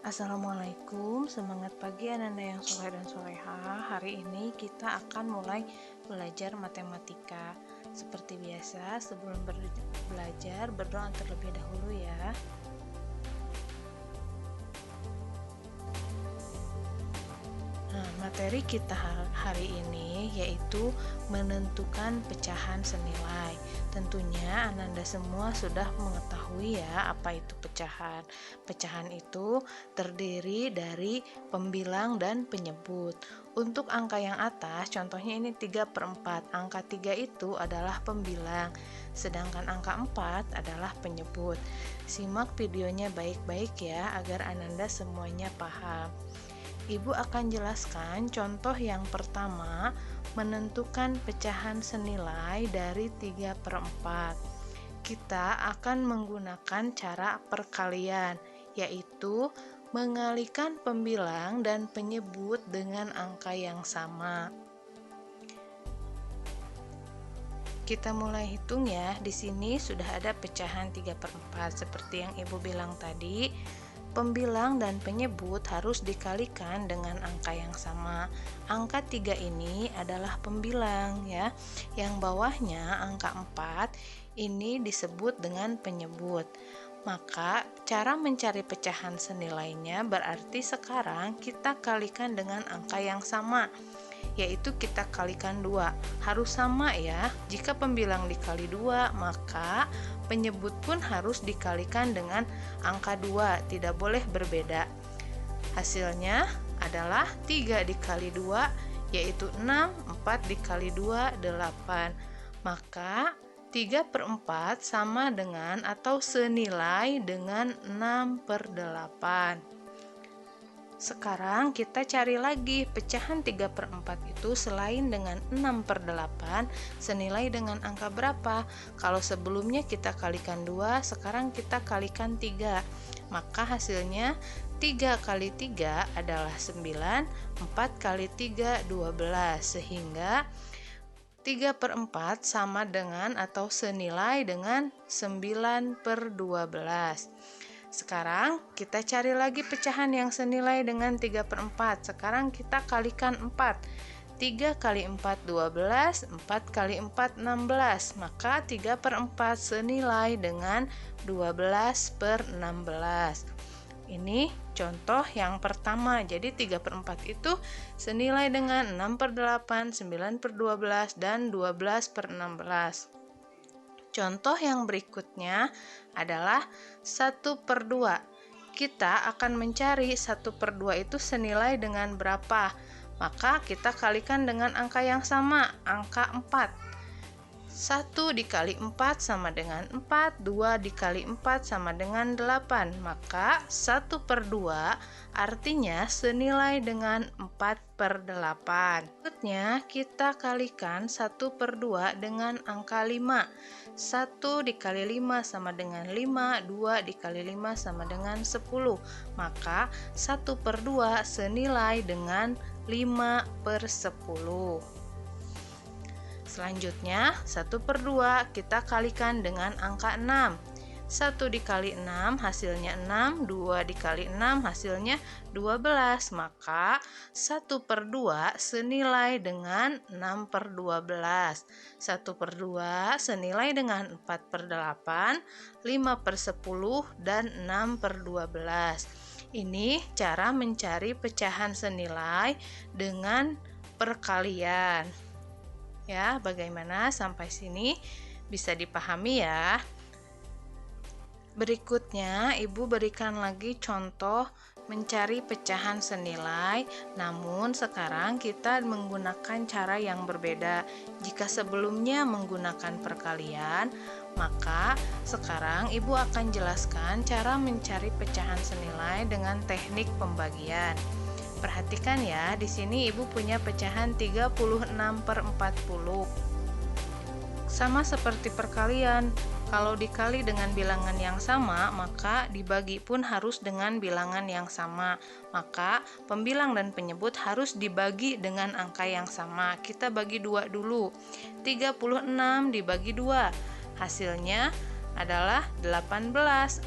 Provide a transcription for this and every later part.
Assalamualaikum, semangat pagi anak-anak yang soleh dan soleha. Hari ini kita akan mulai belajar matematika. Seperti biasa, sebelum belajar, berdoa terlebih dahulu ya. Nah, materi kita hari ini yaitu menentukan pecahan senilai. Tentunya Ananda semua sudah mengetahui ya apa itu pecahan. Pecahan itu terdiri dari pembilang dan penyebut. Untuk angka yang atas, contohnya ini 3/4. Angka 3 itu adalah pembilang, sedangkan angka 4 adalah penyebut. Simak videonya baik-baik ya agar Ananda semuanya paham. Ibu akan jelaskan contoh yang pertama, menentukan pecahan senilai dari 3/4. Kita akan menggunakan cara perkalian, yaitu mengalikan pembilang dan penyebut dengan angka yang sama. Kita mulai hitung ya. Di sini sudah ada pecahan 3/4 seperti yang Ibu bilang tadi. Pembilang dan penyebut harus dikalikan dengan angka yang sama. Angka 3 ini adalah pembilang ya. Yang bawahnya angka 4 ini disebut dengan penyebut. Maka cara mencari pecahan senilainya berarti sekarang kita kalikan dengan angka yang sama, yaitu kita kalikan 2. Harus sama ya. Jika pembilang dikali 2, maka penyebut pun harus dikalikan dengan angka 2, tidak boleh berbeda. Hasilnya adalah 3 dikali 2, yaitu 6, 4 dikali 2, 8. Maka 3/4 sama dengan atau senilai dengan 6/8. Sekarang kita cari lagi pecahan 3/4 itu selain dengan 6/8 senilai dengan angka berapa? Kalau sebelumnya kita kalikan 2, sekarang kita kalikan 3. Maka hasilnya 3 kali 3 adalah 9, 4 kali 3 12, sehingga 3/4 sama dengan atau senilai dengan 9/12. Sekarang kita cari lagi pecahan yang senilai dengan 3/4. Sekarang kita kalikan 4. 3 kali 4 12, 4 kali 4 16. Maka 3/4 senilai dengan 12/16. Ini contoh yang pertama. Jadi 3/4 itu senilai dengan 6/8, 9/12, dan 12/16. Contoh yang berikutnya adalah 1/2. Kita akan mencari 1/2 itu senilai dengan berapa? Maka kita kalikan dengan angka yang sama, angka 4. 1 dikali 4 sama dengan 4, 2 dikali 4 sama dengan 8. Maka 1/2 artinya senilai dengan 4/8. Berikutnya kita kalikan 1/2 dengan angka 5. 1 dikali 5 sama dengan 5, 2 dikali 5 sama dengan 10. Maka 1/2 senilai dengan 5/10. Selanjutnya 1/2 kita kalikan dengan angka 6. 1 dikali 6 hasilnya 6, 2 dikali 6 hasilnya 12. Maka 1/2 senilai dengan 6/12. 1/2 senilai dengan 4/8, 5/10, dan 6/12. Ini cara mencari pecahan senilai dengan perkalian. Ya, bagaimana sampai sini bisa dipahami ya? Berikutnya, Ibu berikan lagi contoh mencari pecahan senilai, namun sekarang kita menggunakan cara yang berbeda. Jika sebelumnya menggunakan perkalian, maka sekarang Ibu akan jelaskan cara mencari pecahan senilai dengan teknik pembagian. Perhatikan ya, di sini Ibu punya pecahan 36/40. Sama seperti perkalian, kalau dikali dengan bilangan yang sama, maka dibagi pun harus dengan bilangan yang sama. Maka pembilang dan penyebut harus dibagi dengan angka yang sama. Kita bagi 2 dulu. 36 dibagi 2. Hasilnya adalah 18.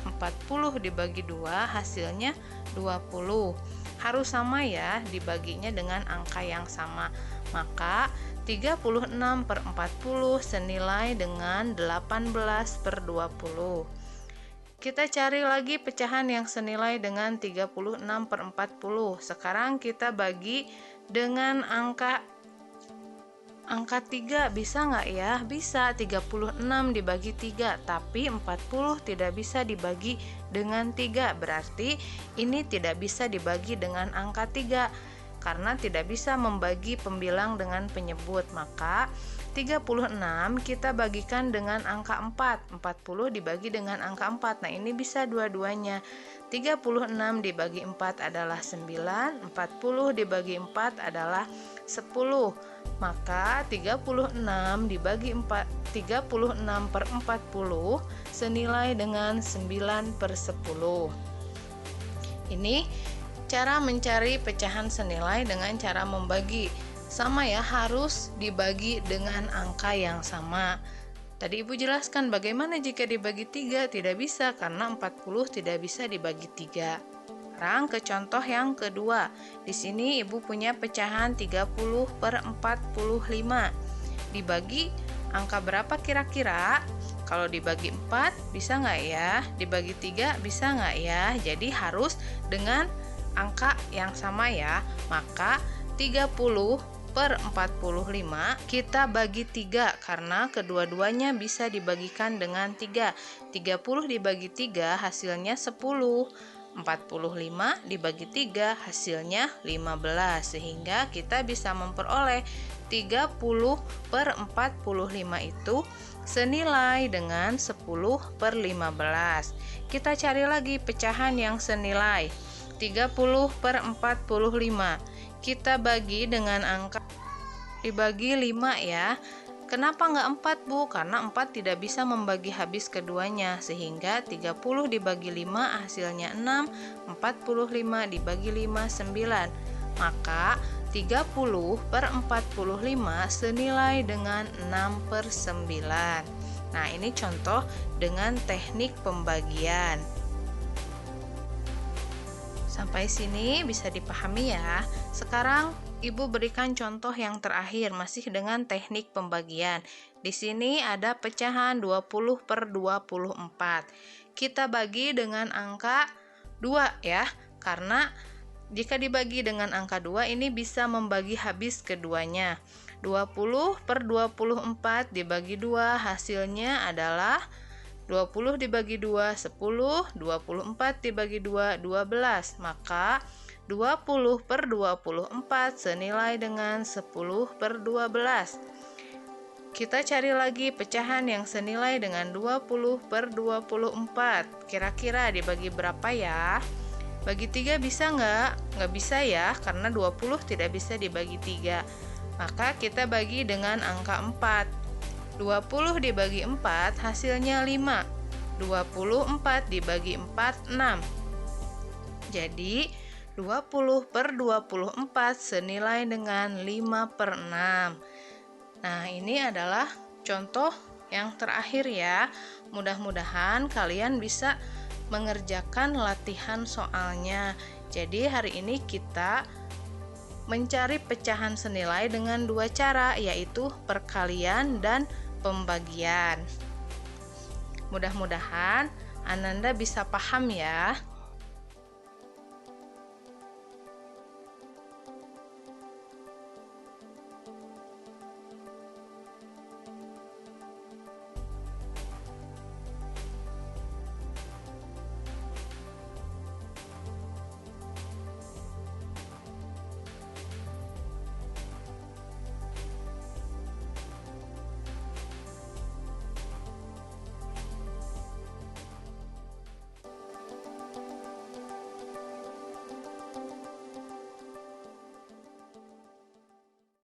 40 dibagi 2 hasilnya 20. Harus sama ya, dibaginya dengan angka yang sama. Maka 36 per 40 senilai dengan 18 per 20. Kita cari lagi pecahan yang senilai dengan 36 per 40. Sekarang kita bagi dengan angka 3, bisa nggak ya? Bisa, 36 dibagi 3, tapi 40 tidak bisa dibagi dengan 3. Berarti ini tidak bisa dibagi dengan angka 3, karena tidak bisa membagi pembilang dengan penyebut. Maka 36 kita bagikan dengan angka 4. 40 dibagi dengan angka 4. Nah, ini bisa dua-duanya. 36 dibagi 4 adalah 9, 40 dibagi 4 adalah 10. Maka 36 dibagi 36 per 40 senilai dengan 9 per 10. Ini cara mencari pecahan senilai dengan cara membagi. Sama ya, harus dibagi dengan angka yang sama. Tadi Ibu jelaskan bagaimana jika dibagi 3, tidak bisa karena 40 tidak bisa dibagi 3. Sekarang ke contoh yang kedua. Di sini Ibu punya pecahan 30 per 45. Dibagi angka berapa kira-kira? Kalau dibagi 4 bisa nggak ya? Dibagi 3 bisa nggak ya? Jadi harus dengan angka yang sama ya. Maka 30 per 45 kita bagi 3 karena kedua-duanya bisa dibagikan dengan 3. 30 dibagi 3 hasilnya 10. 45 dibagi 3 hasilnya 15. Sehingga kita bisa memperoleh 30 per 45 itu senilai dengan 10 per 15. Kita cari lagi pecahan yang senilai 30 per 45. Kita bagi dengan angka dibagi 5 ya. Kenapa nggak 4, Bu? Karena 4 tidak bisa membagi habis keduanya, sehingga 30 dibagi 5 hasilnya 6, 45 dibagi 5 9. Maka 30 per 45 senilai dengan 6 per 9. Nah, ini contoh dengan teknik pembagian. Sampai sini bisa dipahami ya. Sekarang Ibu berikan contoh yang terakhir masih dengan teknik pembagian. Di sini ada pecahan 20 per 24. Kita bagi dengan angka 2 ya. Karena jika dibagi dengan angka 2 ini bisa membagi habis keduanya. 20 per 24 dibagi 2 hasilnya adalah 20 dibagi 2, 10, 24 dibagi 2, 12. Maka 20 per 24 senilai dengan 10 per 12. Kita cari lagi pecahan yang senilai dengan 20 per 24. Kira-kira dibagi berapa ya? Bagi 3 bisa nggak? Nggak bisa ya, karena 20 tidak bisa dibagi 3. Maka kita bagi dengan angka 4. 20 dibagi 4 hasilnya 5. 24 dibagi 4 6. Jadi 20 per 24 senilai dengan 5 per 6. Nah, ini adalah contoh yang terakhir ya. Mudah-mudahan kalian bisa mengerjakan latihan soalnya. Jadi hari ini kita mencari pecahan senilai dengan dua cara, yaitu perkalian dan pembagian. Mudah-mudahan Ananda bisa paham ya.